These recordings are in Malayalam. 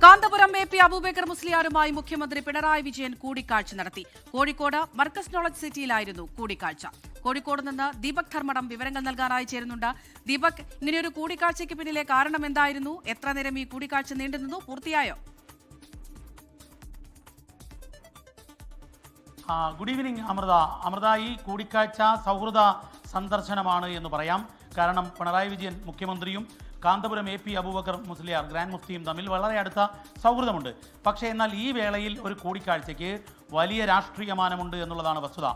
കാന്തപുരം എ പി അബൂബക്കർ മുസ്ലിയാരുമായി മുഖ്യമന്ത്രി പിണറായി വിജയൻ കൂടിക്കാഴ്ച നടത്തി. കോഴിക്കോട് മർക്കസ് നോളജ് സിറ്റിയിലായിരുന്നു കൂടിക്കാഴ്ച. കോഴിക്കോട് നിന്ന് ദീപക് ധർമ്മടം വിവരങ്ങൾ നൽകാനായി ചേരുന്നുണ്ട്. ദീപക്, ഇങ്ങനെയൊരു കൂടിക്കാഴ്ചയ്ക്ക് പിന്നിലെ കാരണം എന്തായിരുന്നു? എത്ര നേരം ഈ കൂടിക്കാഴ്ച നീണ്ടുനിന്നു? പൂർത്തിയായോ? Good evening Amrita. ഈ കൂടിക്കാഴ്ച സൗഹൃദ സന്ദർശനമാണ് എന്ന് പറയാം. കാരണം പിണറായി വിജയൻ മുഖ്യമന്ത്രിയും Kanthapuram A P Abubakar Musliyar grand മുഫ്തിയും തമ്മിൽ വളരെ അടുത്ത സൗഹൃദമുണ്ട്. പക്ഷേ എന്നാൽ ഈ വേളയിൽ ഒരു കൂടിക്കാഴ്ചയ്ക്ക് വലിയ രാഷ്ട്രീയ മാനമുണ്ട് എന്നുള്ളതാണ് വസ്തുത.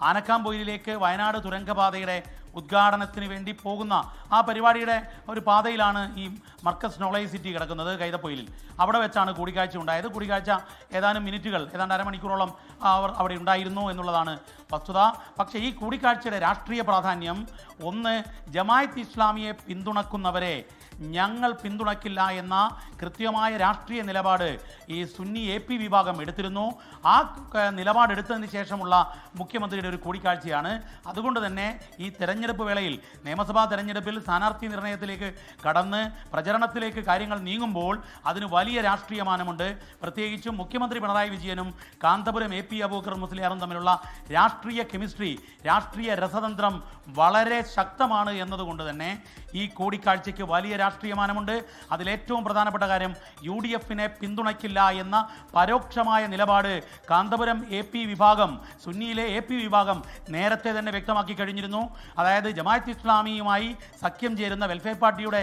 ആനക്കാംപൊയിലിലേക്ക് വയനാട് തുരങ്കപാതയുടെ ഉദ്ഘാടനത്തിന് വേണ്ടി പോകുന്ന ആ പരിപാടിയുടെ ഒരു പാതയിലാണ് ഈ മർക്കസ് നോളജ് സിറ്റി കിടക്കുന്നത്, കൈതപ്പൊയിലിൽ. അവിടെ വെച്ചാണ് കൂടിക്കാഴ്ച ഉണ്ടായത്. കൂടിക്കാഴ്ച ഏതാനും മിനിറ്റുകൾ, ഏതാണ്ട് അരമണിക്കൂറോളം അവർ അവിടെ ഉണ്ടായിരുന്നു എന്നുള്ളതാണ് വസ്തുത. പക്ഷേ ഈ കൂടിക്കാഴ്ചയുടെ രാഷ്ട്രീയ പ്രാധാന്യം, ഒന്ന്, ജമാഅത്ത് ഇസ്ലാമിയെ പിന്തുണക്കുന്നവരെ ഞങ്ങൾ പിന്തുണയ്ക്കില്ല എന്ന കൃത്യമായ രാഷ്ട്രീയ നിലപാട് ഈ സുന്നി എ പി വിഭാഗം എടുത്തിരുന്നു. ആ നിലപാടെടുത്തതിന് ശേഷമുള്ള മുഖ്യമന്ത്രിയുടെ ഒരു കൂടിക്കാഴ്ചയാണ്. അതുകൊണ്ട് തന്നെ ഈ തെരഞ്ഞെടുപ്പ് വേളയിൽ, നിയമസഭാ തെരഞ്ഞെടുപ്പിൽ സ്ഥാനാർത്ഥി നിർണയത്തിലേക്ക് കടന്ന് പ്രചരണത്തിലേക്ക് കാര്യങ്ങൾ നീങ്ങുമ്പോൾ അതിന് വലിയ രാഷ്ട്രീയ മാനമുണ്ട്. പ്രത്യേകിച്ചും മുഖ്യമന്ത്രി പിണറായി വിജയനും കാന്തപുരം എ പി അബൂബക്കർ മുസ്ലിയാറും തമ്മിലുള്ള രാഷ്ട്രീയ കെമിസ്ട്രി, രാഷ്ട്രീയ രസതന്ത്രം വളരെ ശക്തമാണ് എന്നതുകൊണ്ട് തന്നെ ഈ കൂടിക്കാഴ്ചയ്ക്ക് വലിയ രാഷ്ട്രീയ മാനമുണ്ട്. അതിലേറ്റവും പ്രധാനപ്പെട്ട കാര്യം, യു ഡി എഫിനെ പിന്തുണയ്ക്കില്ല എന്ന പരോക്ഷമായ നിലപാട് കാന്തപുരം എ പി വിഭാഗം, സുന്നിയിലെ എ പി വിഭാഗം നേരത്തെ തന്നെ വ്യക്തമാക്കി കഴിഞ്ഞിരുന്നു. അതായത് ജമാഅത്ത് ഇസ്ലാമിയുമായി സഖ്യം ചേരുന്ന വെൽഫെയർ പാർട്ടിയുടെ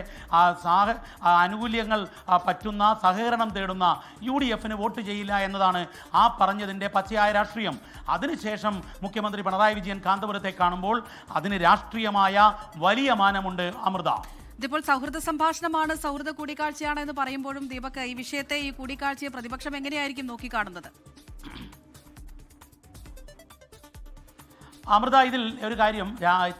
ആനുകൂല്യങ്ങൾ പറ്റുന്ന, സഹകരണം തേടുന്ന യു ഡി എഫിന് വോട്ട് ചെയ്യില്ല എന്നതാണ് ആ പറഞ്ഞതിൻ്റെ പച്ചയായ രാഷ്ട്രീയം. അതിനുശേഷം മുഖ്യമന്ത്രി പിണറായി വിജയൻ കാന്തപുരത്തെ കാണുമ്പോൾ അതിന് രാഷ്ട്രീയമായ വലിയ മാനമുണ്ട് അമൃത. ഇതിപ്പോൾ സൗഹൃദ സംഭാഷണമാണ്, സൗഹൃദ കൂടിക്കാഴ്ചയാണ് എന്ന് പറയുമ്പോഴും ദീപക്, ഈ വിഷയത്തെ, ഈ കൂടിക്കാഴ്ചയെ പ്രതിപക്ഷം എങ്ങനെയായിരിക്കും നോക്കിക്കാണുന്നത്? അമൃത, ഇതിൽ ഒരു കാര്യം,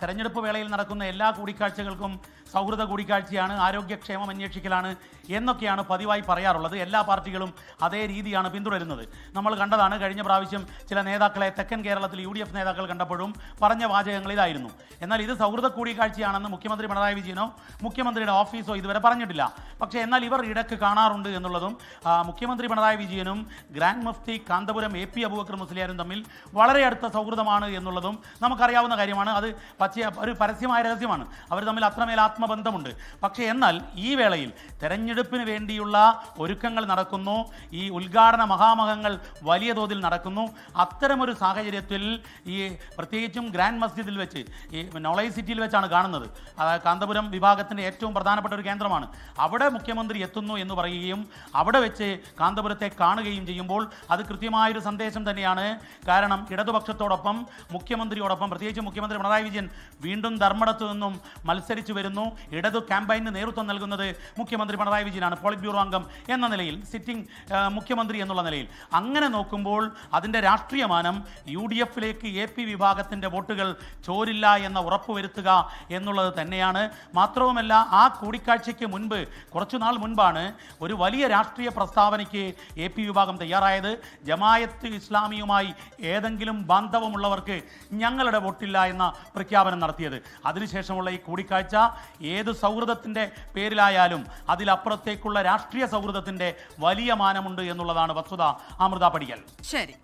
തെരഞ്ഞെടുപ്പ് വേളയിൽ നടക്കുന്ന എല്ലാ കൂടിക്കാഴ്ചകൾക്കും സൗഹൃദ കൂടിക്കാഴ്ചയാണ്, ആരോഗ്യക്ഷേമം അന്വേഷിക്കലാണ് എന്നൊക്കെയാണ് പതിവായി പറയാറുള്ളത്. എല്ലാ പാർട്ടികളും അതേ രീതിയാണ് പിന്തുടരുന്നത്. നമ്മൾ കണ്ടതാണ്, കഴിഞ്ഞ പ്രാവശ്യം ചില നേതാക്കളെ തെക്കൻ കേരളത്തിൽ യു ഡി എഫ് നേതാക്കൾ കണ്ടപ്പോഴും പറഞ്ഞ വാചകങ്ങൾ ഇതായിരുന്നു. എന്നാൽ ഇത് സൗഹൃദ കൂടിക്കാഴ്ചയാണെന്ന് മുഖ്യമന്ത്രി പിണറായി വിജയനോ മുഖ്യമന്ത്രിയുടെ ഓഫീസോ ഇതുവരെ പറഞ്ഞിട്ടില്ല. പക്ഷേ എന്നാൽ ഇവർ ഇടയ്ക്ക് കാണാറുണ്ട് എന്നുള്ളതും, മുഖ്യമന്ത്രി പിണറായി വിജയനും ഗ്രാൻഡ് മുഫ്തി കാന്തപുരം എ പി അബൂബക്കർ മുസ്ലിയാരും തമ്മിൽ വളരെ അടുത്ത സൗഹൃദമാണ് എന്നുള്ളതും നമുക്കറിയാവുന്ന കാര്യമാണ്. അത് ഒരു പരസ്യമായ രഹസ്യമാണ്. അവർ തമ്മിൽ അത്രമേൽ ആത്മബന്ധമുണ്ട്. പക്ഷേ എന്നാൽ ഈ വേളയിൽ തെരഞ്ഞെടുപ്പിന് വേണ്ടിയുള്ള ഒരുക്കങ്ങൾ നടക്കുന്നു, ഈ ഉദ്ഘാടന മഹാമഹങ്ങൾ വലിയ തോതിൽ നടക്കുന്നു. അത്തരമൊരു സാഹചര്യത്തിൽ ഈ പ്രത്യേകിച്ചും ഗ്രാൻഡ് മസ്ജിദിൽ വെച്ച്, ഈ നോളജ് സിറ്റിയിൽ വെച്ചാണ് കാണുന്നത്. കാന്തപുരം വിഭാഗത്തിൻ്റെ ഏറ്റവും പ്രധാനപ്പെട്ട ഒരു കേന്ദ്രമാണ്. അവിടെ മുഖ്യമന്ത്രി എത്തുന്നു എന്ന് പറയുകയും അവിടെ വെച്ച് കാന്തപുരത്തെ കാണുകയും ചെയ്യുമ്പോൾ അത് കൃത്യമായൊരു സന്ദേശം തന്നെയാണ്. കാരണം ഇടതുപക്ഷത്തോടൊപ്പം, മുഖ്യമന്ത്രിയോടൊപ്പം, പ്രത്യേകിച്ച് മുഖ്യമന്ത്രി പിണറായി വിജയൻ വീണ്ടും ധർമ്മടത്തു നിന്നും മത്സരിച്ചു വരുന്നു. ഇടതു ക്യാമ്പയിന് നേതൃത്വം നൽകുന്നത് മുഖ്യമന്ത്രി പിണറായി വിജയനാണ്, പോളിറ്റ് ബ്യൂറോ അംഗം എന്ന നിലയിൽ, സിറ്റിംഗ് മുഖ്യമന്ത്രി എന്നുള്ള നിലയിൽ. അങ്ങനെ നോക്കുമ്പോൾ അതിൻ്റെ രാഷ്ട്രീയമാനം യു ഡി എഫിലേക്ക് എ പി വിഭാഗത്തിൻ്റെ വോട്ടുകൾ ചോരില്ല എന്ന ഉറപ്പുവരുത്തുക എന്നുള്ളത് തന്നെയാണ്. മാത്രവുമല്ല, ആ കൂടിക്കാഴ്ചയ്ക്ക് മുൻപ്, കുറച്ചുനാൾ മുൻപാണ് ഒരു വലിയ രാഷ്ട്രീയ പ്രസ്താവനയ്ക്ക് എ പി വിഭാഗം തയ്യാറായത്. ജമാഅത്ത് ഇസ്ലാമിയുമായി ഏതെങ്കിലും ബാന്ധവമുള്ളവർക്ക് ഞങ്ങളുടെ വോട്ടില്ല എന്ന പ്രഖ്യാപനം നടത്തിയത്. അതിനുശേഷമുള്ള ഈ കൂടിക്കാഴ്ച ഏത് സൗഹൃദത്തിൻ്റെ പേരിലായാലും അതിലപ്പുറത്തേക്കുള്ള രാഷ്ട്രീയ സൗഹൃദത്തിൻ്റെ വലിയ മാനമുണ്ട് എന്നുള്ളതാണ് വസ്തുത. അമൃത പടിക്കൽ. ശരി.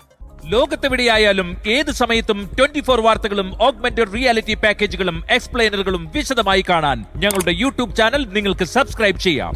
ലോകത്തെവിടെയായാലും ഏത് സമയത്തും 24 വാർത്തകളും ഓഗ്മെന്റഡ് റിയാലിറ്റി പാക്കേജുകളും എക്സ്പ്ലെയിനറുകളും വിശദമായി കാണാൻ ഞങ്ങളുടെ യൂട്യൂബ് ചാനൽ നിങ്ങൾക്ക് സബ്സ്ക്രൈബ് ചെയ്യാം.